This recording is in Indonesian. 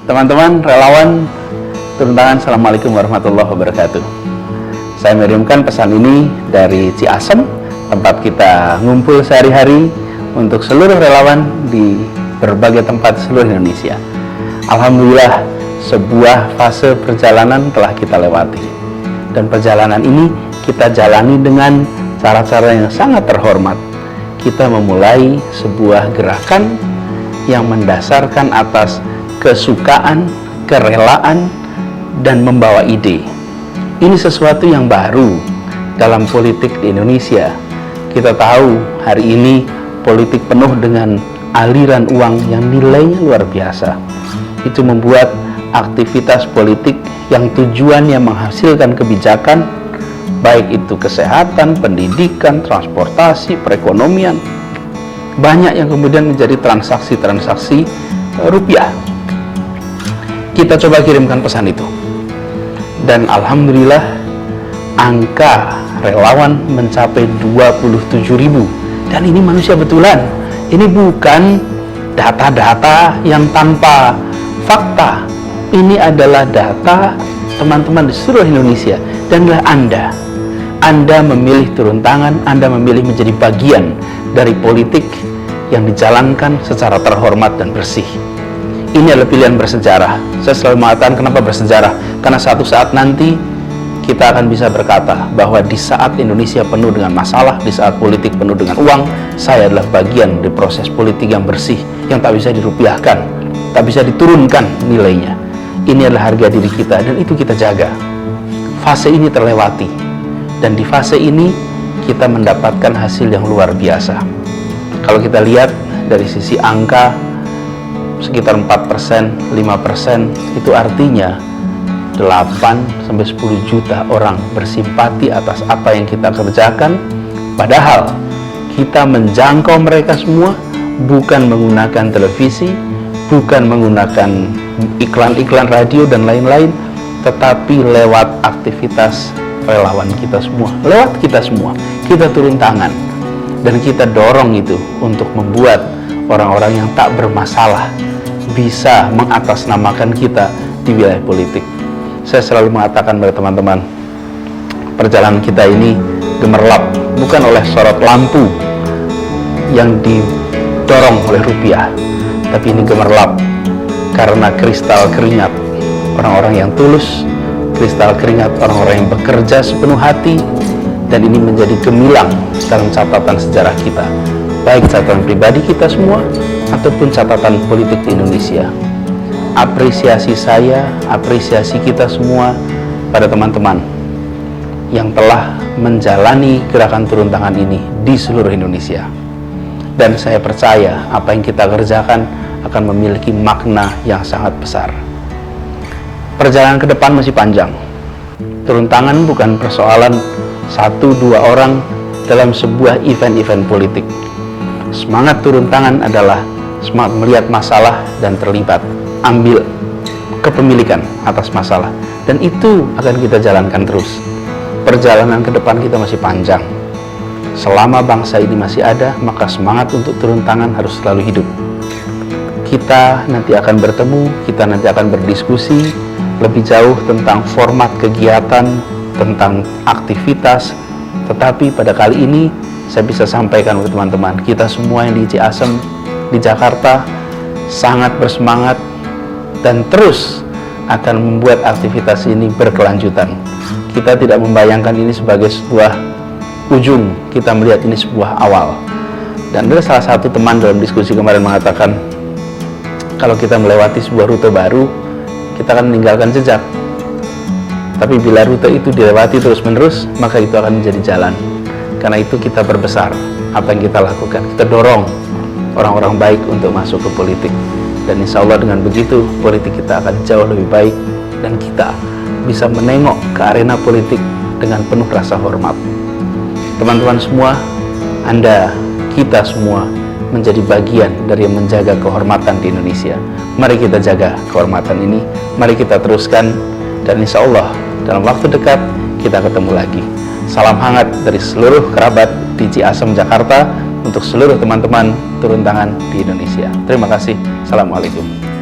Teman-teman relawan turun tangan, Assalamualaikum warahmatullahi wabarakatuh. Saya mengirimkan pesan ini dari Ciasem, tempat kita ngumpul sehari-hari untuk seluruh relawan di berbagai tempat seluruh Indonesia. Alhamdulillah, sebuah fase perjalanan telah kita lewati, dan perjalanan ini kita jalani dengan cara-cara yang sangat terhormat. Kita memulai sebuah gerakan yang mendasarkan atas kesukaan, kerelaan, dan membawa ide. Ini sesuatu yang baru dalam politik di Indonesia. Kita tahu hari ini politik penuh dengan aliran uang yang nilainya luar biasa. Itu membuat aktivitas politik yang tujuannya menghasilkan kebijakan, baik itu kesehatan, pendidikan, transportasi, perekonomian, banyak yang kemudian menjadi transaksi-transaksi rupiah. Kita coba kirimkan pesan itu, dan alhamdulillah angka relawan mencapai 27.000, dan ini manusia betulan. Ini bukan data-data yang tanpa fakta. Ini adalah data teman-teman di seluruh Indonesia, dan adalah Anda memilih turun tangan, Anda memilih menjadi bagian dari politik yang dijalankan secara terhormat dan bersih. Ini adalah pilihan bersejarah. Saya selalu mengatakan kenapa bersejarah, karena suatu saat nanti kita akan bisa berkata bahwa di saat Indonesia penuh dengan masalah, di saat politik penuh dengan uang, saya adalah bagian dari proses politik yang bersih, yang tak bisa dirupiahkan, tak bisa diturunkan nilainya. Ini adalah harga diri kita, dan itu kita jaga. Fase ini terlewati, dan di fase ini kita mendapatkan hasil yang luar biasa. Kalau kita lihat dari sisi angka, sekitar 4%, 5%, itu artinya 8-10 juta orang bersimpati atas apa yang kita kerjakan. Padahal kita menjangkau mereka semua bukan menggunakan televisi, bukan menggunakan iklan-iklan radio dan lain-lain, tetapi lewat aktivitas relawan kita semua, lewat kita semua. Kita turun tangan, dan kita dorong itu untuk membuat orang-orang yang tak bermasalah bisa mengatasnamakan kita di wilayah politik. Saya selalu mengatakan pada teman-teman, perjalanan kita ini gemerlap bukan oleh sorot lampu yang didorong oleh rupiah, tapi ini gemerlap karena kristal keringat orang-orang yang tulus, kristal keringat orang-orang yang bekerja sepenuh hati, dan ini menjadi gemilang dalam catatan sejarah kita, baik catatan pribadi kita semua ataupun catatan politik di Indonesia. Apresiasi saya, apresiasi kita semua pada teman-teman yang telah menjalani gerakan turun tangan ini di seluruh Indonesia. Dan saya percaya apa yang kita kerjakan akan memiliki makna yang sangat besar. Perjalanan ke depan masih panjang. Turun tangan bukan persoalan 1-2 orang dalam sebuah event-event politik. Semangat turun tangan adalah semangat melihat masalah dan terlibat, ambil kepemilikan atas masalah, dan itu akan kita jalankan terus. Perjalanan ke depan kita masih panjang. Selama bangsa ini masih ada, maka semangat untuk turun tangan harus selalu hidup. Kita nanti akan bertemu, kita nanti akan berdiskusi lebih jauh tentang format kegiatan, tentang aktivitas, tetapi pada kali ini saya bisa sampaikan ke teman-teman, kita semua yang di Ciasem, di Jakarta, sangat bersemangat dan terus akan membuat aktivitas ini berkelanjutan. Kita tidak membayangkan ini sebagai sebuah ujung, kita melihat ini sebuah awal. Dan ada salah satu teman dalam diskusi kemarin mengatakan, kalau kita melewati sebuah rute baru, kita akan meninggalkan jejak. Tapi bila rute itu dilewati terus-menerus, maka itu akan menjadi jalan. Karena itu kita berbesar apa yang kita lakukan. Kita dorong orang-orang baik untuk masuk ke politik. Dan insya Allah dengan begitu, politik kita akan jauh lebih baik, dan kita bisa menengok ke arena politik dengan penuh rasa hormat. Teman-teman semua, Anda, kita semua menjadi bagian dari yang menjaga kehormatan di Indonesia. Mari kita jaga kehormatan ini, mari kita teruskan, dan insya Allah dalam waktu dekat kita ketemu lagi. Salam hangat dari seluruh kerabat di Ciasem, Jakarta, untuk seluruh teman-teman turun tangan di Indonesia. Terima kasih. Assalamualaikum.